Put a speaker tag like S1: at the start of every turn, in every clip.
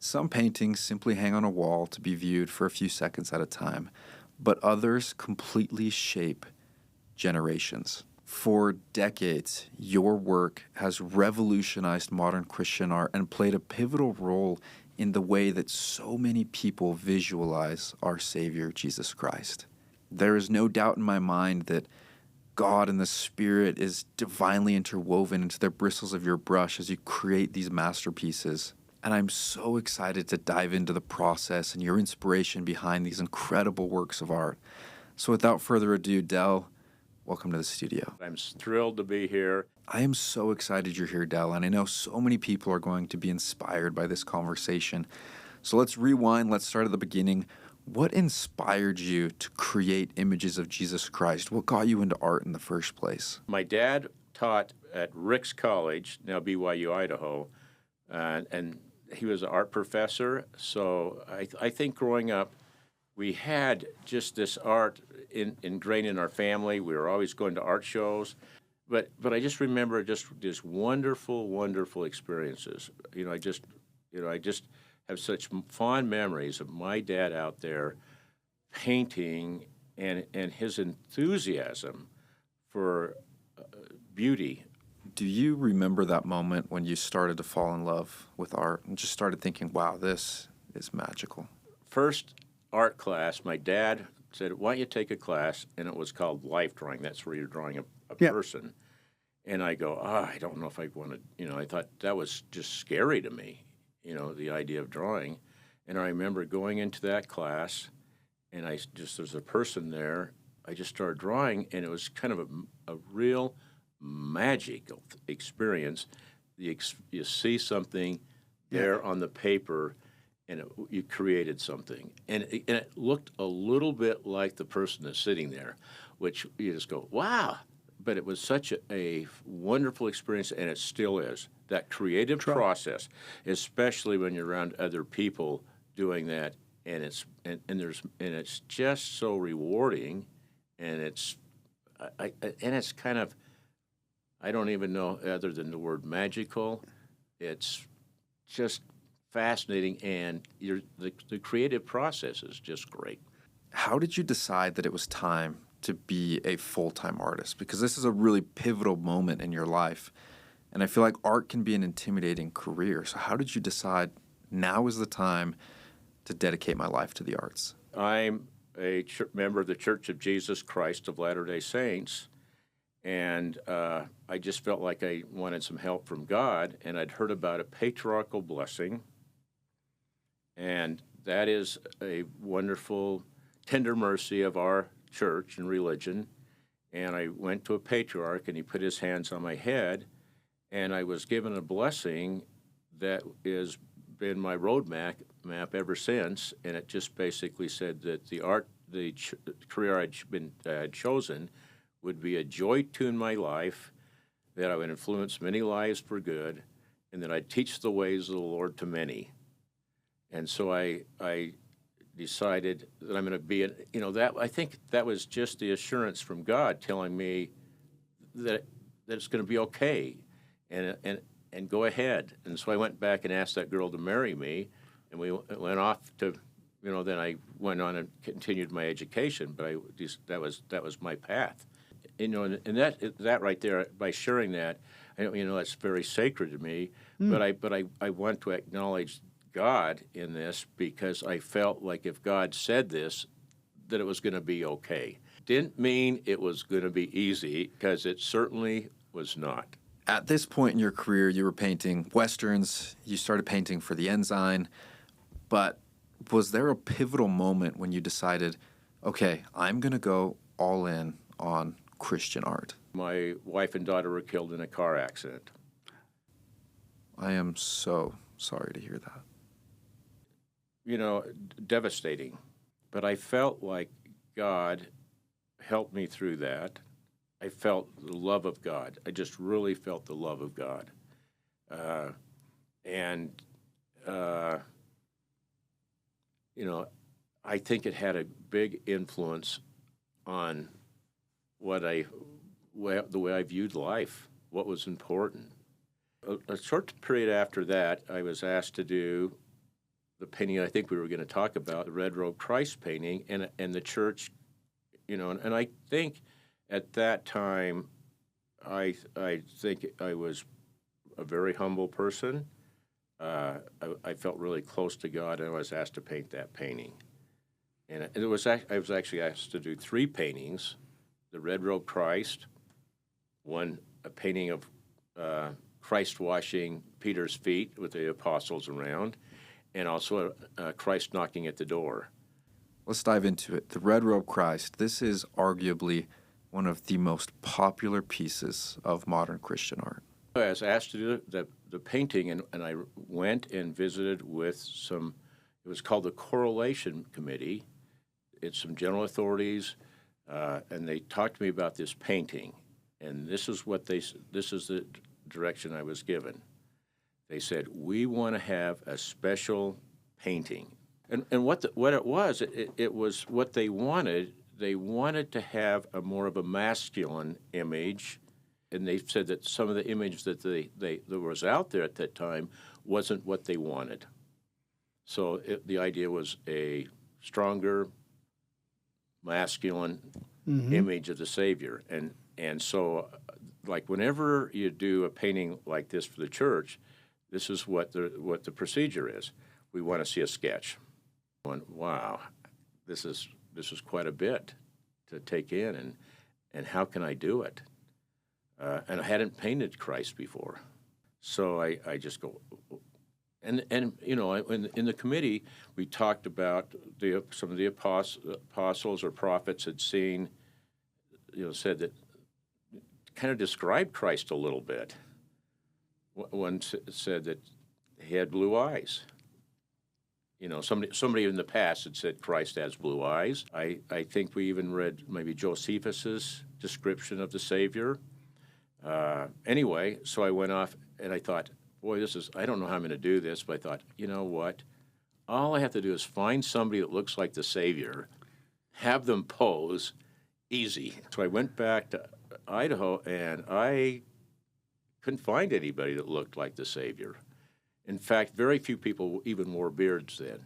S1: Some paintings simply hang on a wall to be viewed for a few seconds at a time, but others completely shape generations. For decades, your work has revolutionized modern Christian art and played a pivotal role in the way that so many people visualize our Savior, Jesus Christ. There is no doubt in my mind that God and the Spirit is divinely interwoven into the bristles of your brush as you create these masterpieces. And I'm so excited to dive into the process and your inspiration behind these incredible works of art. So without further ado, Del, welcome to the studio.
S2: I'm thrilled to be here.
S1: I am so excited you're here, Del, and I know so many people are going to be inspired by this conversation. So let's rewind. Let's start at the beginning. What inspired you to create images of Jesus Christ? What got you into art in the first place?
S2: My dad taught at Ricks College, now BYU, Idaho, and he was an art professor. So I think growing up, we had just this art ingrained in our family. We were always going to art shows. But I just remember just wonderful, wonderful experiences. I just have such fond memories of my dad out there painting and his enthusiasm for beauty.
S1: Do you remember that moment when you started to fall in love with art and just started thinking, wow, this is magical?
S2: First art class, my dad said, why don't you take a class? And it was called life drawing. That's where you're drawing a person. And I go, I don't know if I want to, I thought that was just scary to me, the idea of drawing. And I remember going into that class, and there's a person there. I just started drawing, and it was kind of a real magical experience. You see something there on the paper, and you created something. And it looked a little bit like the person that's sitting there, which you just go, wow. But it was such a wonderful experience, and it still is. That creative process, especially when you're around other people doing that, and it's just so rewarding, and it's kind of, I don't even know other than the word magical. It's just fascinating, and the creative process is just great.
S1: How did you decide that it was time to be a full-time artist? Because this is a really pivotal moment in your life, and I feel like art can be an intimidating career. So how did you decide now is the time to dedicate my life to the arts?
S2: I'm a member of the Church of Jesus Christ of Latter-day Saints, and I just felt like I wanted some help from God, and I'd heard about a patriarchal blessing, and that is a wonderful, tender mercy of our church and religion. And I went to a patriarch, and he put his hands on my head, and I was given a blessing that has been my roadmap ever since. And it just basically said that the career I'd chosen would be a joy to in my life, that I would influence many lives for good, and that I'd teach the ways of the Lord to many. And so I decided that I'm going to be, I think that was just the assurance from God telling me that it's going to be okay, and go ahead. And so I went back and asked that girl to marry me, and we went off to, then I went on and continued my education, but that was my path. And that right there, by sharing that, that's very sacred to me. But I want to acknowledge God in this, because I felt like if God said this, that it was going to be okay. Didn't mean it was going to be easy, because it certainly was not.
S1: At this point in your career, you were painting Westerns, you started painting for the Ensign, but was there a pivotal moment when you decided, okay, I'm going to go all in on Christian art?
S2: My wife and daughter were killed in a car accident.
S1: I am so sorry to hear that.
S2: Devastating. But I felt like God helped me through that. I felt the love of God. I just really felt the love of God. I think it had a big influence on the way I viewed life, what was important. A short period after that, I was asked to do the painting I think we were going to talk about, the Red Robe Christ painting, and the church, and I think at that time, I think I was a very humble person. I felt really close to God, and I was asked to paint that painting. And I was actually asked to do 3 paintings: the Red Robe Christ, a painting of Christ washing Peter's feet with the apostles around, and also Christ knocking at the door.
S1: Let's dive into it. The Red Robe Christ. This is arguably one of the most popular pieces of modern Christian art.
S2: I was asked to do the painting, and I went and visited with it was called the Correlation Committee. It's some general authorities, and they talked to me about this painting. And this is the direction I was given. They said, we want to have a special painting. And what it was what they wanted. They wanted to have more of a masculine image, and they said that some of the image that that was out there at that time wasn't what they wanted. So the idea was a stronger, masculine image of the Savior. And so, like, whenever you do a painting like this for the church, this is what the procedure is. We want to see a sketch. Wow, this is quite a bit to take in, and how can I do it? And I hadn't painted Christ before, so I just go. And in the committee, we talked about some of the apostles or prophets had seen, said that, kind of described Christ a little bit. One said that he had blue eyes. Somebody in the past had said Christ has blue eyes. I think we even read maybe Josephus's description of the Savior. Anyway, so I went off and I thought, boy, I don't know how I'm going to do this, but I thought, you know what? All I have to do is find somebody that looks like the Savior, have them pose, easy. So I went back to Idaho, and I couldn't find anybody that looked like the Savior. In fact, very few people even wore beards then.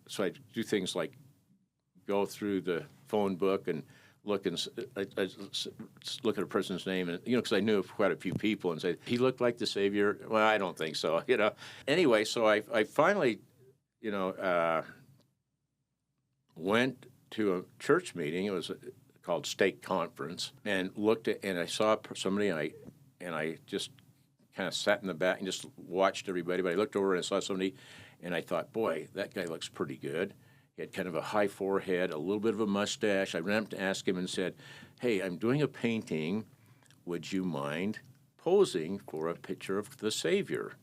S2: So I do things like go through the phone book and look at a person's name, and because I knew quite a few people, and say, he looked like the Savior. Well, I don't think so. Anyway, so I finally, went to a church meeting. It was called Stake Conference, and looked at, and I saw somebody, and I just kind of sat in the back and just watched everybody. But I looked over and I saw somebody, and I thought, boy, that guy looks pretty good. He had kind of a high forehead, a little bit of a mustache. I ran up to ask him and said, hey, I'm doing a painting. Would you mind posing for a picture of the Savior?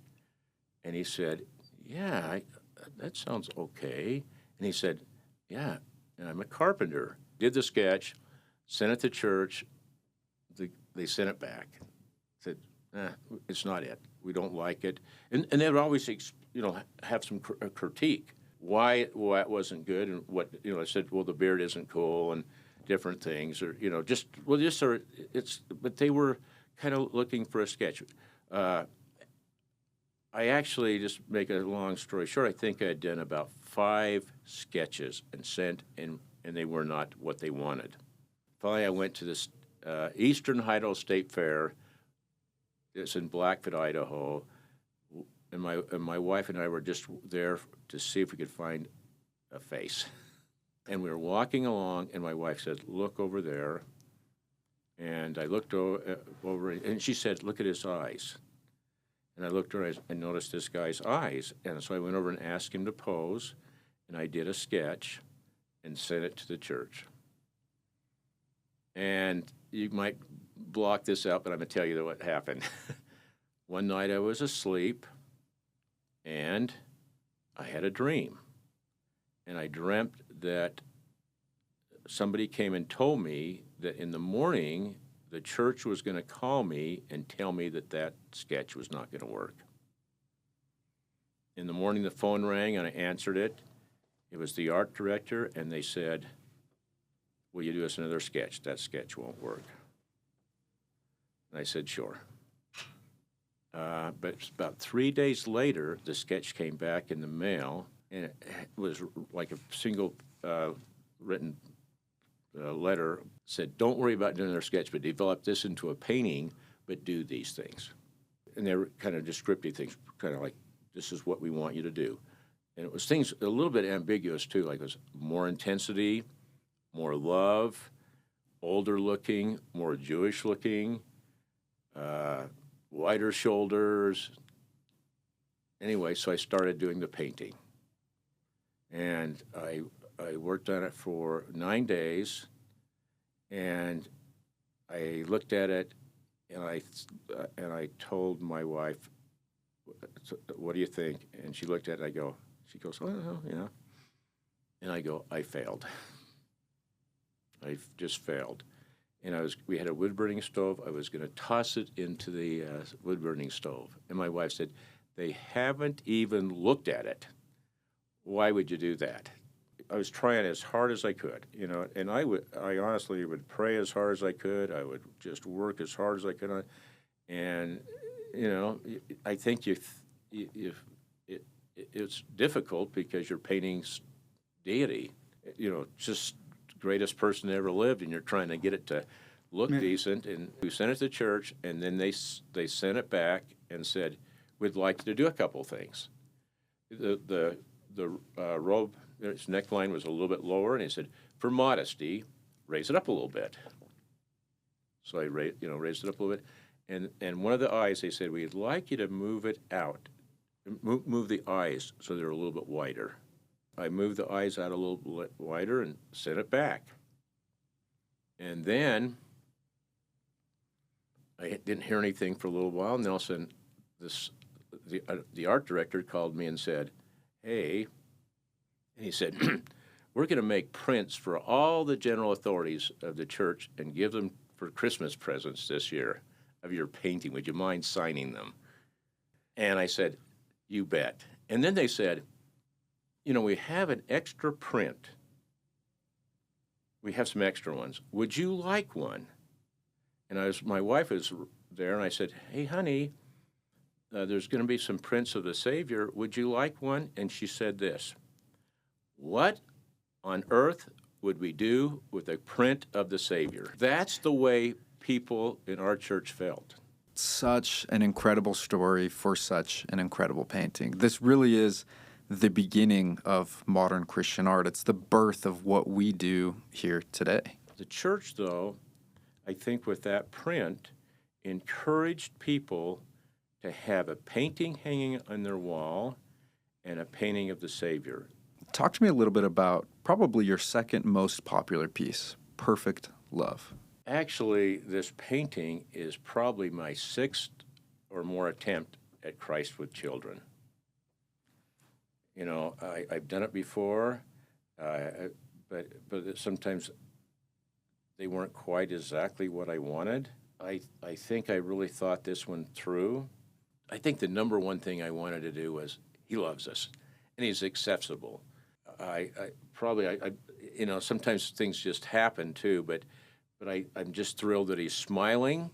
S2: And he said, yeah, that sounds okay. And he said, yeah, and I'm a carpenter. Did the sketch, sent it to church. They sent it back. Said, it's not it. We don't like it. And they would always, have some critique. Why it wasn't good, and what I said. Well, the beard isn't cool, and different things, or But they were kind of looking for a sketch. I actually, just make a long story short, I think I had done about 5 sketches and sent, and they were not what they wanted. Finally, I went to this Eastern Idaho State Fair. It's in Blackfoot, Idaho. And my wife and I were just there to see if we could find a face. And we were walking along, and my wife said, look over there. And I looked over, and she said, look at his eyes. And I looked over and noticed this guy's eyes. And so I went over and asked him to pose, and I did a sketch and sent it to the church. And you might block this out, but I'm going to tell you what happened. One night I was asleep, and I had a dream. And I dreamt that somebody came and told me that in the morning the church was going to call me and tell me that sketch was not going to work. In the morning the phone rang, and I answered it. It was the art director, and they said, will you do us another sketch? That sketch won't work. And I said, sure. But about 3 days later, the sketch came back in the mail, and it was like a single written letter said, don't worry about doing their sketch, but develop this into a painting, but do these things. And they were kind of descriptive things, kind of like, this is what we want you to do. And it was things a little bit ambiguous, too, like it was more intensity, more love, older looking, more Jewish looking, wider shoulders. Anyway, so I started doing the painting. And I worked on it for 9 days, and I looked at it, and I told my wife, what do you think? And she looked at it, she goes, well, yeah. And I go, I failed. I just failed. And we had a wood-burning stove. I was going to toss it into the wood-burning stove. And my wife said, they haven't even looked at it. Why would you do that? I was trying as hard as I could, and I honestly would pray as hard as I could. I would just work as hard as I could on it. And, I think it's difficult because you're painting deity, just greatest person that ever lived, and you're trying to get it to look decent. And we sent it to church, and then they sent it back and said, we'd like to do a couple things. The robe, its neckline was a little bit lower, and he said, for modesty, raise it up a little bit. So I raised it up a little bit. And one of the eyes, they said, we'd like you to move it out, move the eyes so they're a little bit wider. I moved the eyes out a little bit wider and sent it back. And then I didn't hear anything for a little while, and then all of a sudden the art director called me and said, hey, and he said, we're going to make prints for all the general authorities of the church and give them for Christmas presents this year of your painting. Would you mind signing them? And I said, you bet. And then they said, we have an extra print. We have some extra ones. Would you like one? And my wife was there, and I said, hey, honey, there's going to be some prints of the Savior. Would you like one? And she said this, what on earth would we do with a print of the Savior? That's the way people in our church felt.
S1: Such an incredible story for such an incredible painting. This really is the beginning of modern Christian art. It's the birth of what we do here today.
S2: The church, though, I think with that print, encouraged people to have a painting hanging on their wall and a painting of the Savior.
S1: Talk to me a little bit about probably your second most popular piece, Perfect Love.
S2: Actually, this painting is probably my sixth or more attempt at Christ with children. I've done it before, but sometimes they weren't quite exactly what I wanted. I think I really thought this one through. I think the number one thing I wanted to do was he loves us, and he's accessible. Sometimes things just happen too, but I'm just thrilled that he's smiling.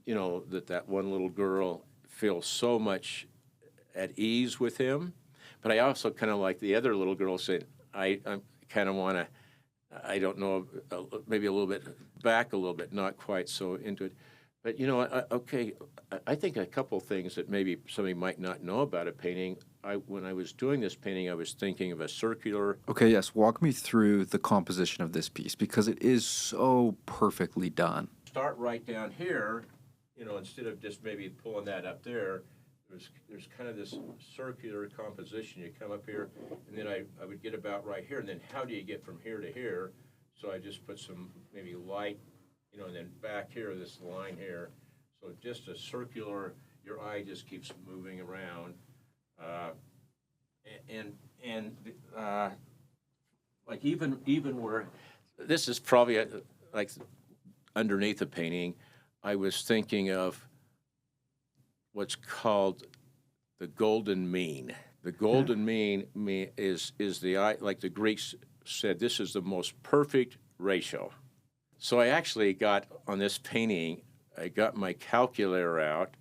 S2: That one little girl feels so much at ease with him. But I also kind of like the other little girl said, I kind of want to, I don't know, maybe a little bit back a little bit, not quite so into it. But, I think a couple things that maybe somebody might not know about a painting. When I was doing this painting, I was thinking of a circular.
S1: Okay, yes. Walk me through the composition of this piece because it is so perfectly done.
S2: Start right down here, instead of just maybe pulling that up there. There's kind of this circular composition. You come up here, and then I would get about right here, and then how do you get from here to here? So I just put some maybe light, and then back here, this line here. So just a circular, your eye just keeps moving around. Like even where, this is probably like underneath the painting, I was thinking of what's called the golden mean. The golden mean is the eye, like the Greeks said, this is the most perfect ratio. So I actually got on this painting, I got my calculator out,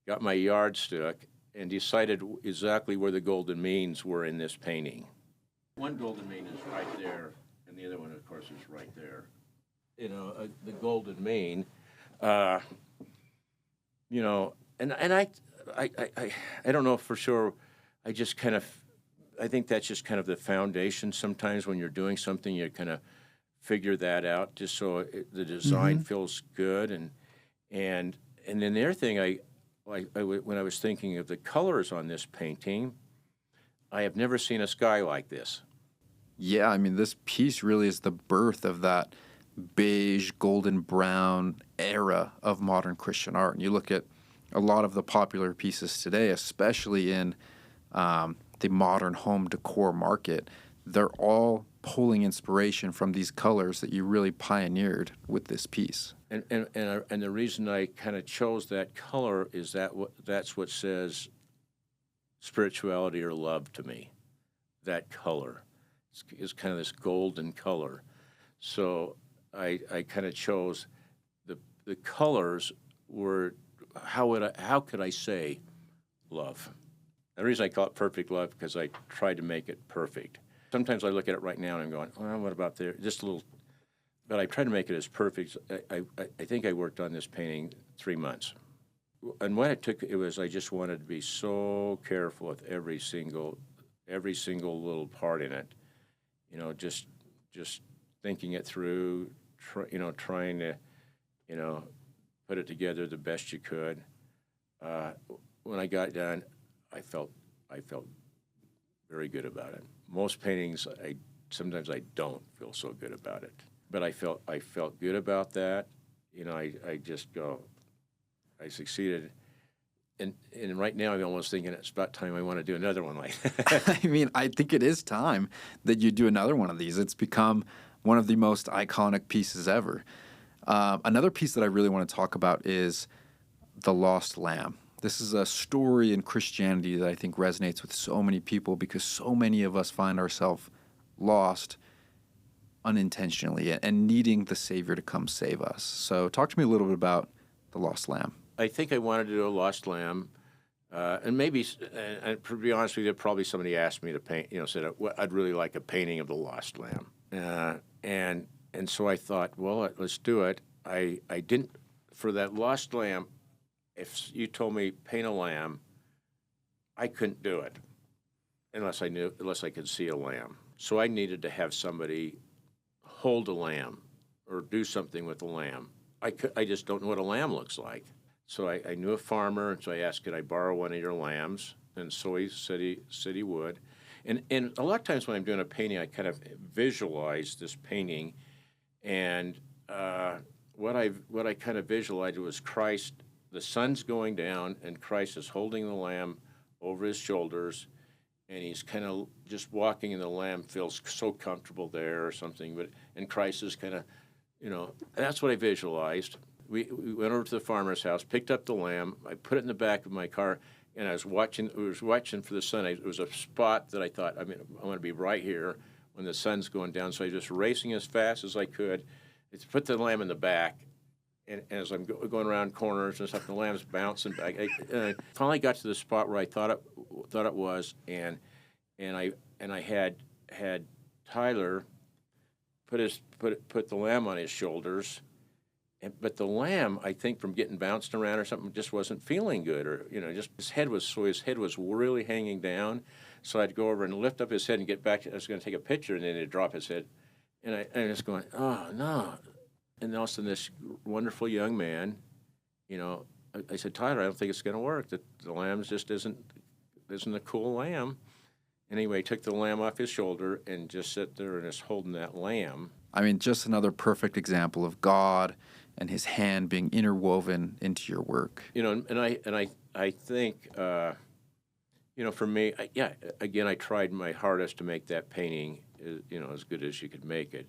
S2: got my yardstick, and decided exactly where the golden means were in this painting. One golden mean is right there, and the other one, of course, is right there. The golden mean, and I don't know for sure. I think that's just kind of the foundation. Sometimes when you're doing something, you kind of figure that out just so the design feels good. And then the other thing, when I was thinking of the colors on this painting, I have never seen a sky like this.
S1: Yeah, I mean, this piece really is the birth of that beige, golden brown era of modern Christian art. And you look at a lot of the popular pieces today, especially in the modern home decor market, they're all pulling inspiration from these colors that you really pioneered with this piece.
S2: And the reason I kind of chose that color is that's what says spirituality or love to me. That color is kind of this golden color. So I kind of chose the colors were how could I say love? The reason I call it perfect love because I tried to make it perfect. Sometimes I look at it right now and I'm going, well, what about there? Just a little, but I try to make it as perfect. I think I worked on this painting 3 months. And what it took, I just wanted to be so careful with every single little part in it. Just thinking it through, trying to, put it together the best you could. When I got done, I felt very good about it. Most paintings, sometimes I don't feel so good about it, but I felt good about that. I just go, I succeeded. And right now I'm almost thinking it's about time I want to do another one like that.
S1: I mean, I think it is time that you do another one of these. It's become one of the most iconic pieces ever. Another piece that I really want to talk about is The Lost Lamb. This is a story in Christianity that I think resonates with so many people because so many of us find ourselves lost unintentionally and needing the Savior to come save us. So talk to me a little bit about The Lost Lamb.
S2: I think I wanted to do a Lost Lamb, and maybe, and to be honest with you, probably somebody asked me to paint, said I'd really like a painting of the Lost Lamb, and so I thought, well, let's do it. I didn't, for that Lost Lamb, if you told me paint a lamb, I couldn't do it unless I could see a lamb. So I needed to have somebody hold a lamb or do something with a lamb. I just don't know what a lamb looks like. So I knew a farmer, and so I asked, could I borrow one of your lambs? And so he said he would. And a lot of times when I'm doing a painting, I kind of visualize this painting, and what I kind of visualized was Christ. The sun's going down, and Christ is holding the lamb over his shoulders, and he's kind of just walking, and the lamb feels so comfortable there or something. And Christ is kind of, that's what I visualized. We went over to the farmer's house, picked up the lamb. I put it in the back of my car, and I was watching for the sun. It was a spot that I thought, I want to be right here when the sun's going down. So I was just racing as fast as I could. I put the lamb in the back. And as I'm going around corners and stuff, the lamb's bouncing back. I finally got to the spot where I thought it was, and I had Tyler put the lamb on his shoulders, but the lamb, I think, from getting bounced around or something, just wasn't feeling good, or just his head was really hanging down. So I'd go over and lift up his head and get back. I was going to take a picture, and then he'd drop his head, and I was going, oh no. And all of a sudden, this wonderful young man, I said, Tyler, I don't think it's going to work. The lamb just isn't a cool lamb. Anyway, he took the lamb off his shoulder and just sat there and is holding that lamb.
S1: I mean, just another perfect example of God and his hand being interwoven into your work.
S2: And I think, for me, again, I tried my hardest to make that painting, as good as you could make it.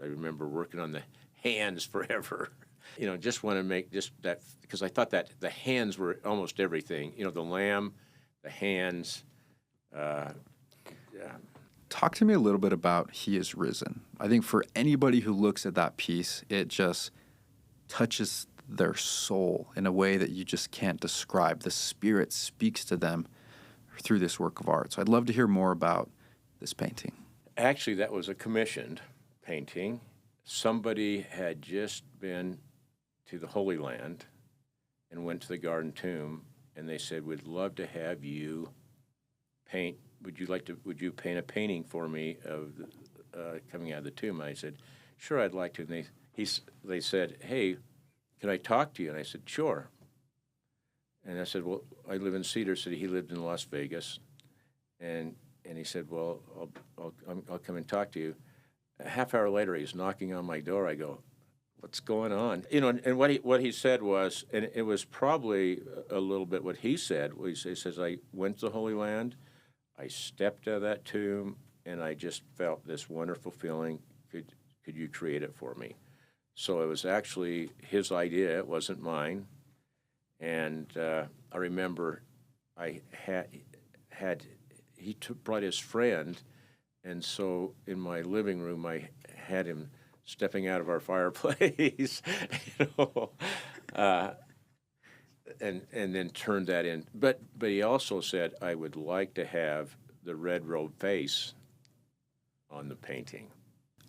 S2: I remember working on the hands forever. Just want to make just that, because I thought that the hands were almost everything. The lamb, the hands.
S1: Talk to me a little bit about He is Risen. I think for anybody who looks at that piece, it just touches their soul in a way that you just can't describe. The Spirit speaks to them through this work of art. So I'd love to hear more about this painting.
S2: Actually, that was a commissioned painting. Somebody had just been to the Holy Land and went to the Garden Tomb, and they said, "We'd love to have you paint. Would you paint a painting for me of coming out of the tomb?" And I said, "Sure, I'd like to." And they said, "Hey, can I talk to you?" And I said, "Sure." And I said, "Well, I live in Cedar City." He lived in Las Vegas, and he said, "Well, I'll come and talk to you." A half hour later, he's knocking on my door. I go, "What's going on?" And what he said was, and it was probably a little bit what he said. He says, "I went to the Holy Land, I stepped out of that tomb, and I just felt this wonderful feeling. Could you create it for me?" So it was actually his idea. It wasn't mine. And I remember he brought his friend, and so in my living room I had him stepping out of our fireplace, and then turned that in. But he also said, "I would like to have the red robe face on the painting."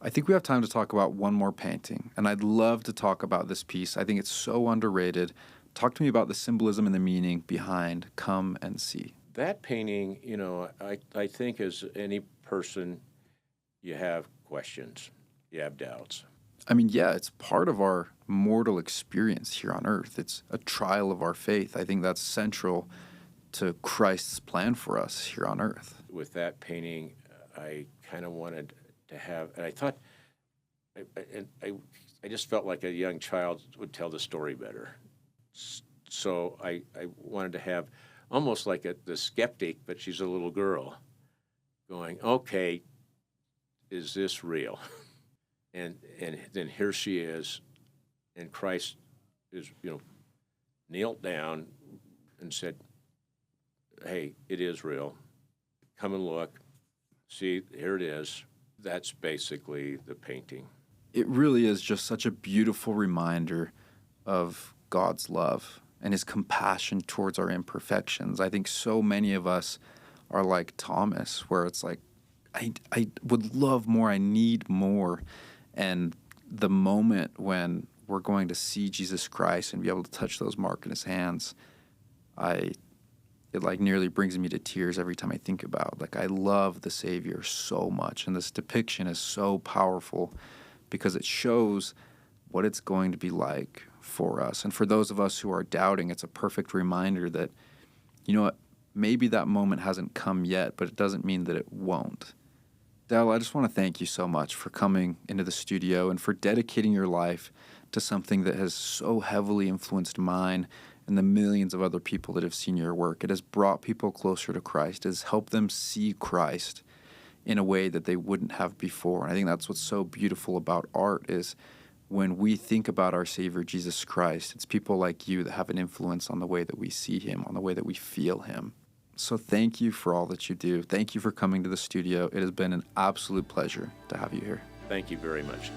S1: I think we have time to talk about one more painting, and I'd love to talk about this piece. I think it's so underrated. Talk to me about the symbolism and the meaning behind Come and See.
S2: That painting, I think as any person, you have questions, you have doubts.
S1: I mean, yeah, it's part of our mortal experience here on earth. It's a trial of our faith. I think that's central to Christ's plan for us here on earth.
S2: With that painting, I kind of wanted to have, and I thought, I just felt like a young child would tell the story better. So I wanted to have almost like the skeptic, but she's a little girl, going, "Okay, is this real?" And then here she is, and Christ is, knelt down and said, "Hey, it is real. Come and look. See, here it is." That's basically the painting.
S1: It really is just such a beautiful reminder of God's love and his compassion towards our imperfections. I think so many of us are like Thomas, where it's like, I would love more, I need more. And the moment when we're going to see Jesus Christ and be able to touch those marks in his hands, it like nearly brings me to tears every time I think about. Like, I love the Savior so much, and this depiction is so powerful because it shows what it's going to be like for us. And for those of us who are doubting, it's a perfect reminder that, maybe that moment hasn't come yet, but it doesn't mean that it won't. Dal, I just want to thank you so much for coming into the studio and for dedicating your life to something that has so heavily influenced mine and the millions of other people that have seen your work. It has brought people closer to Christ. It has helped them see Christ in a way that they wouldn't have before. And I think that's what's so beautiful about art is when we think about our Savior, Jesus Christ, it's people like you that have an influence on the way that we see him, on the way that we feel him. So thank you for all that you do. Thank you for coming to the studio. It has been an absolute pleasure to have you here.
S2: Thank you very much.